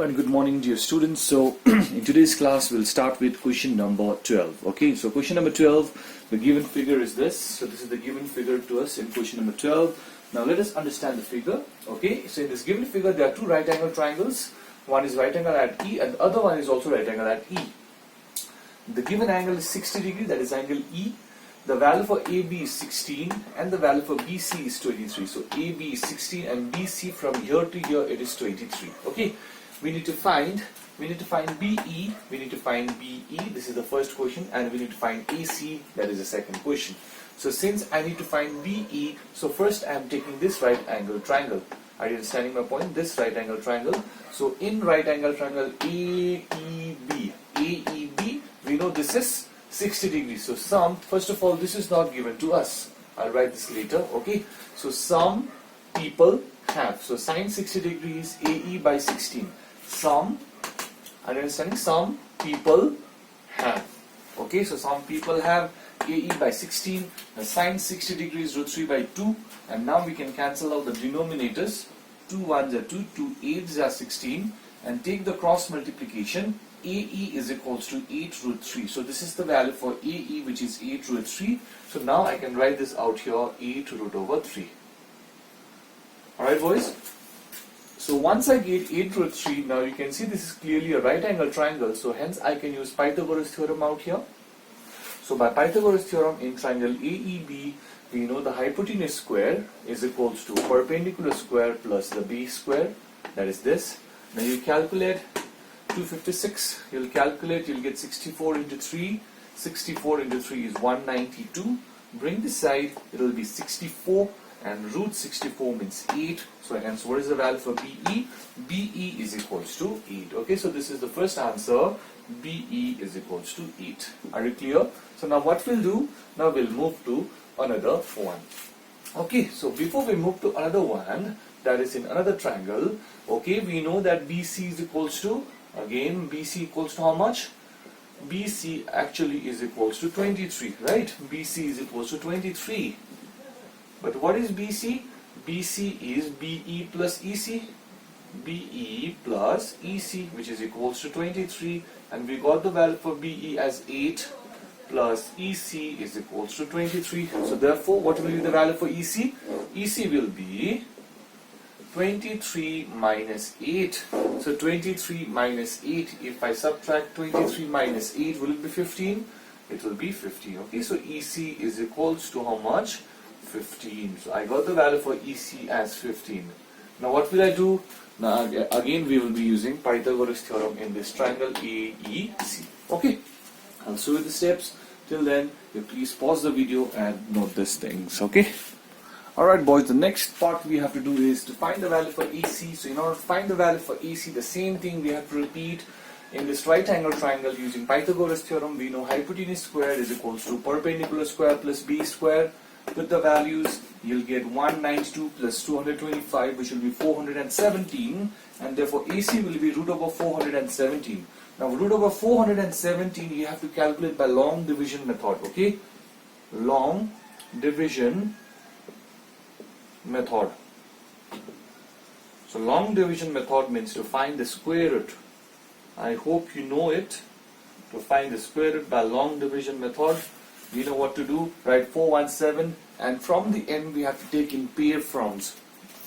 and good morning dear students. So in today's class we'll start with question number 12. Okay, so question number 12, the given figure is this. So this is the given figure to us in question number 12. Now let us understand the figure. Okay, so in this given figure there are two right angle triangles. One is right angle at E and the other one is also right angle at E. The given angle is 60 degrees, that is angle E. The value for AB is 16 and the value for BC is 23. So AB is 16 and BC from here to here it is 23. Okay, we need to find BE, we need to find BE, this is the first question, and we need to find AC, that is the second question. So since I need to find BE, so first I am taking this right angle triangle. Are you understanding my point? This right angle triangle. So in right angle triangle AEB, we know this is 60 degrees. So sum, first of all, this is not given to us. I'll write this later. Okay. So some people have. So sine 60 degrees AE by 16. Some, are you understanding? Some people have. Okay. So some people have AE by 16. The sine 60 degrees root 3 by 2. And now we can cancel out the denominators. 2 1s are 2, 2 8s are 16. And take the cross multiplication. AE is equals to 8 root 3. So this is the value for AE, which is 8 root 3. So now I can write this out here, 8 root over 3. Alright boys. So once I get 8 root 3, now you can see this is clearly a right angle triangle. So hence I can use Pythagoras theorem out here. So by Pythagoras theorem in triangle AEB, we know the hypotenuse square is equals to perpendicular square plus the base square. That is this. Now you calculate 256, you'll calculate, you'll get 64 into 3, 64 into 3 is 192, bring this side, it will be 64 and root 64 means 8, so hence what is the value for BE? BE is equals to 8, okay, so this is the first answer, BE is equals to 8, are you clear? So now what we'll do, now we'll move to another one, okay, so before we move to another one, that is in another triangle, okay, we know that BC is equals to, again, BC equals to how much? BC actually is equals to 23, right? BC is equals to 23. But what is BC? BC is BE plus EC. BE plus EC, which is equals to 23. And we got the value for BE as 8 plus EC is equals to 23. So therefore, what will be the value for EC? EC will be 23 minus 8. So 23 minus 8, if I subtract 23 minus 8, will it be 15? It will be 15. Okay, so EC is equals to how much? 15. So I got the value for EC as 15. Now what will I do? Now again we will be using Pythagoras theorem in this triangle AEC. Okay, I'll show you the steps. Till then, you please pause the video and note these things. Okay. Alright boys, the next part we have to do is to find the value for AC. So in order to find the value for AC, the same thing we have to repeat in this right angle triangle using Pythagoras theorem. We know hypotenuse square is equals to perpendicular square plus base square. Put the values, you'll get 192 plus 225, which will be 417, and therefore AC will be root over 417. Now root over 417 you have to calculate by long division method, okay? Long division method. So long division method means to find the square root. I hope you know it. To find the square root by long division method, we know what to do. Write 417 and from the end we have to take in pair forms.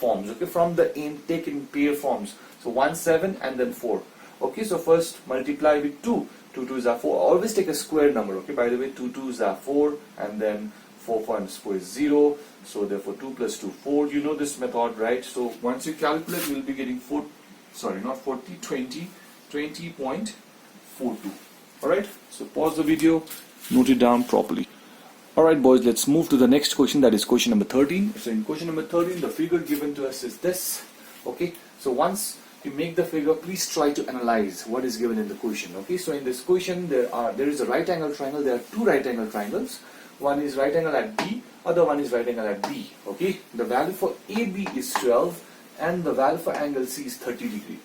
Okay, from the end take in pair forms. So 1 7 and then 4. Okay, so first multiply with 2. 2 2s are 4. Always take a square number. Okay, by the way, 2 2s are 4 and then 4 times 4 is 0. So therefore 2 plus 2 4. You know this method, right? So once you calculate, you will be getting 20.42. Alright, so pause the video, note it down properly. Alright boys, let's move to the next question, that is question number 13. So in question number 13, the figure given to us is this. Okay, so once you make the figure, please try to analyze what is given in the question. Okay, so in this question there is a right angle triangle. There are two right angle triangles. One is right angle at B, other one is right angle at B. Okay, the value for AB is 12 and the value for angle C is 30 degree.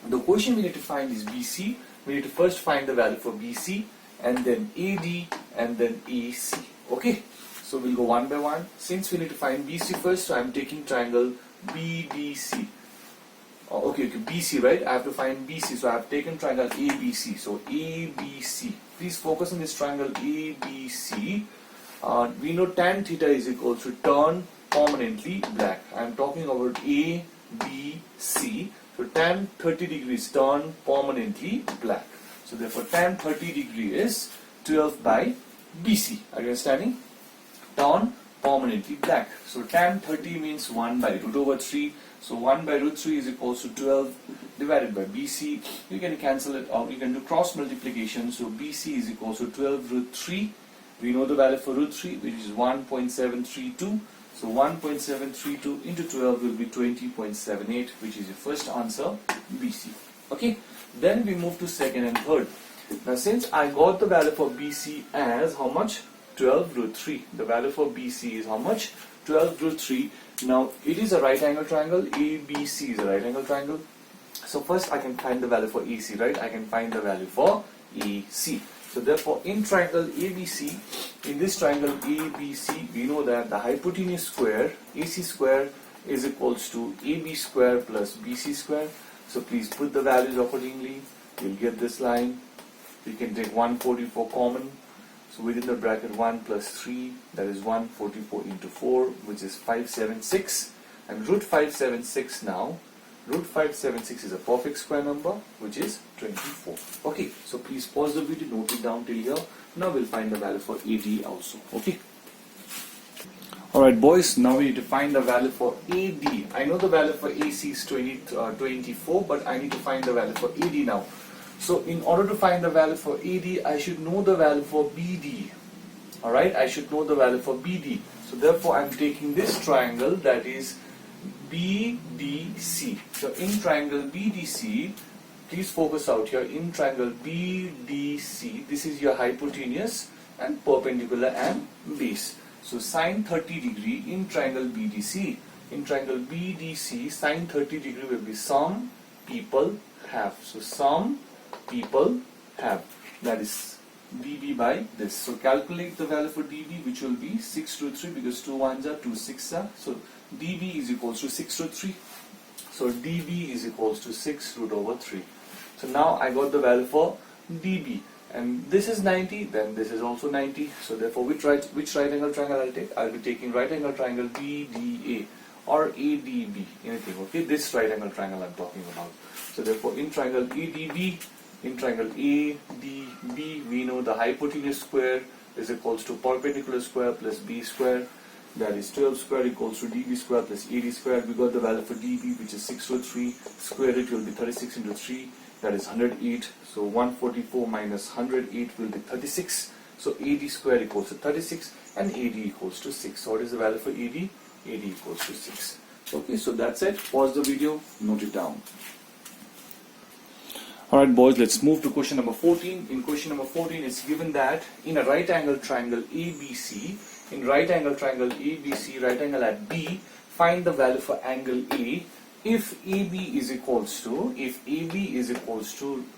The question we need to find is BC. We need to first find the value for BC and then AD and then AC. Okay, so we'll go one by one. Since we need to find BC first, so I am taking triangle BDC. Okay, BC, right? I have to find BC. So I have taken triangle ABC. So ABC. Please focus on this triangle ABC. We know tan theta is equal to turn permanently black. I am talking about ABC. So tan 30 degrees turn permanently black. So therefore tan 30 degree is 12 by BC. Are you understanding? Turn permanently black. So tan 30 means 1 by root over 3. So 1 by root 3 is equals to 12 divided by BC. You can cancel it out. You can do cross multiplication. So BC is equals to 12 root 3. We know the value for root 3, which is 1.732. So 1.732 into 12 will be 20.78, which is your first answer, BC. Okay. Then we move to second and third. Now since I got the value for BC as how much? 12 root 3. The value for BC is how much? 12 root 3. Now it is a right angle triangle. ABC is a right angle triangle. So first I can find the value for AC, right? I can find the value for AC. So therefore in triangle ABC, in this triangle ABC, we know that the hypotenuse square, AC square, is equals to AB square plus BC square. So please put the values accordingly. You'll get this line. You can take 144 common. So within the bracket 1 plus 3, that is 144 into 4, which is 576. And root 576 now, root 576 is a perfect square number, which is 24. Okay, so please pause the video, note it down till here. Now we'll find the value for AD also. Okay. Alright boys, now we need to find the value for AD. I know the value for AC is 24, but I need to find the value for AD now. So in order to find the value for AD, I should know the value for BD. Alright, I should know the value for BD. So therefore I'm taking this triangle, that is BDC. So in triangle BDC, please focus out here. In triangle BDC, this is your hypotenuse and perpendicular and base. So sine 30 degree in triangle BDC. In triangle BDC, sine 30 degree will be some people have. So some people have, that is dB by this. So calculate the value for dB, which will be 6 root 3, because 2 ones are 2 6 are. So dB is equals to 6 root 3. So dB is equals to 6 root over 3. So now I got the value for dB, and this is 90, then this is also 90. So therefore which right angle triangle I'll take? I'll be taking right angle triangle BDA or ADB, anything. Okay, this right angle triangle I'm talking about. So therefore in triangle ADB, in triangle ADB, we know the hypotenuse square is equals to perpendicular square plus B square. That is 12 square equals to dB square plus AD square. We got the value for dB, which is 6 root 3. Square it will be 36 into 3. That is 108. So 144 minus 108 will be 36. So AD square equals to 36 and AD equals to 6. So what is the value for AD? AD equals to 6. Okay, so that's it. Pause the video, note it down. Alright boys, let's move to question number 14. In question number 14, it's given that in a right angle triangle ABC, in right angle triangle ABC, right angle at B, find the value for angle A if AB is equals to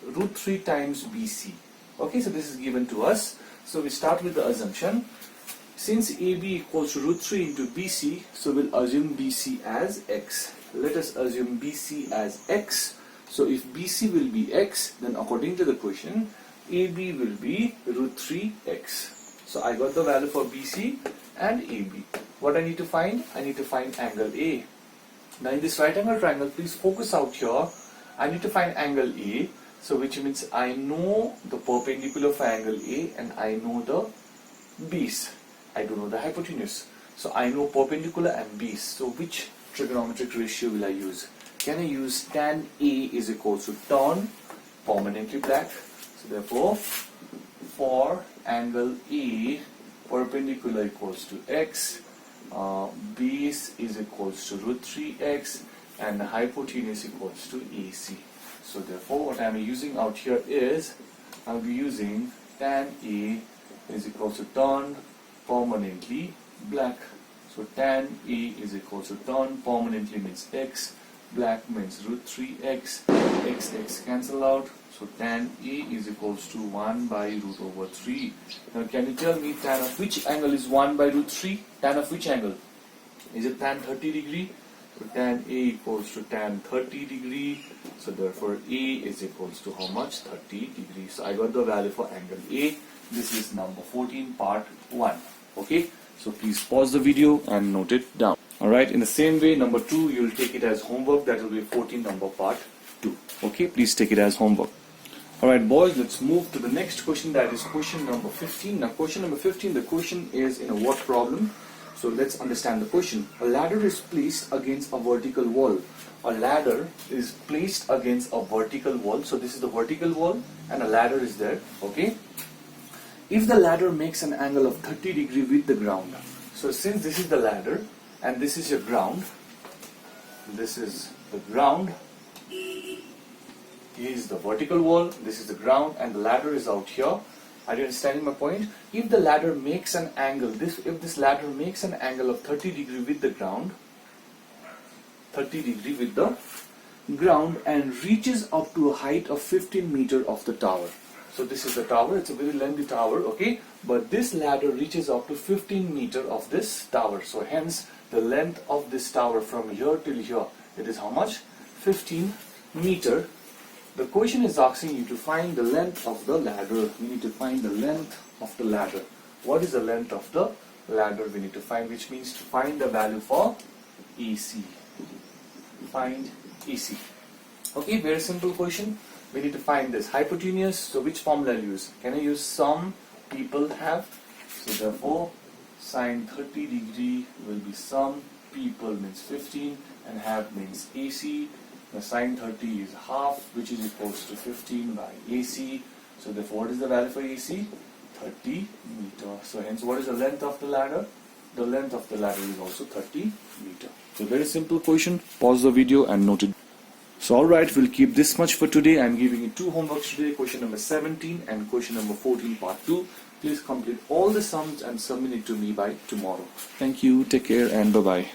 root 3 times BC. Okay, so this is given to us. So we start with the assumption. Since AB equals to root 3 into BC, so we'll assume BC as X. Let us assume BC as X. So if BC will be X, then according to the question, AB will be root 3X. So I got the value for BC and AB. What I need to find? I need to find angle A. Now in this right angle triangle, please focus out here. I need to find angle A. So which means I know the perpendicular for angle A and I know the base. I don't know the hypotenuse. So I know perpendicular and base. So which trigonometric ratio will I use? Can I use tan A is equals to tan permanently black? So therefore, for angle A, perpendicular equals to X, base is equals to root 3X, and the hypotenuse equals to AC. So therefore, what I am using out here is, I will be using tan A is equals to tan permanently black. So tan A is equals to tan permanently means X, black means root 3x, x cancel out. So tan A is equals to 1 by root over 3. Now can you tell me tan of which angle is 1 by root 3? Tan of which angle? Is it tan 30 degree? So tan A equals to tan 30 degree. So therefore A is equals to how much? 30 degrees. So I got the value for angle A. This is number 14 part 1. Okay. So please pause the video and note it down. Alright. In the same way, number 2, you'll take it as homework. That will be 14 number part 2. Okay. Please take it as homework. Alright boys, let's move to the next question, that is question number 15. Now question number 15, the question is in a what problem? So let's understand the question. A ladder is placed against a vertical wall. A ladder is placed against a vertical wall. So this is the vertical wall and a ladder is there. Okay. If the ladder makes an angle of 30 degree with the ground. So since this is the ladder and this is your ground, this is the ground. Here is the vertical wall, this is the ground, and the ladder is out here. Are you understanding my point? If the ladder makes an angle, if this ladder makes an angle of 30 degree with the ground, 30 degree with the ground, and reaches up to a height of 15 meter of the tower. So this is the tower, it's a very lengthy tower, okay? But this ladder reaches up to 15 meter of this tower. So hence, the length of this tower from here till here, it is how much? 15 meter. The question is asking you to find the length of the ladder. We need to find the length of the ladder. What is the length of the ladder we need to find, which means to find the value for AC. Find AC. Okay, very simple question. We need to find this. Hypotenuse, so which formula I'll use? Can I use some people have? So therefore, sine 30 degree will be some people means 15 and have means AC. The sine 30 is half, which is equals to 15 by AC. So therefore, what is the value for AC? 30 meter. So hence, what is the length of the ladder? The length of the ladder is also 30 meter. So very simple question. Pause the video and note it. So alright, we'll keep this much for today. I'm giving you 2 homeworks today, question number 17 and question number 14 part 2. Please complete all the sums and submit it to me by tomorrow. Thank you, take care and bye-bye.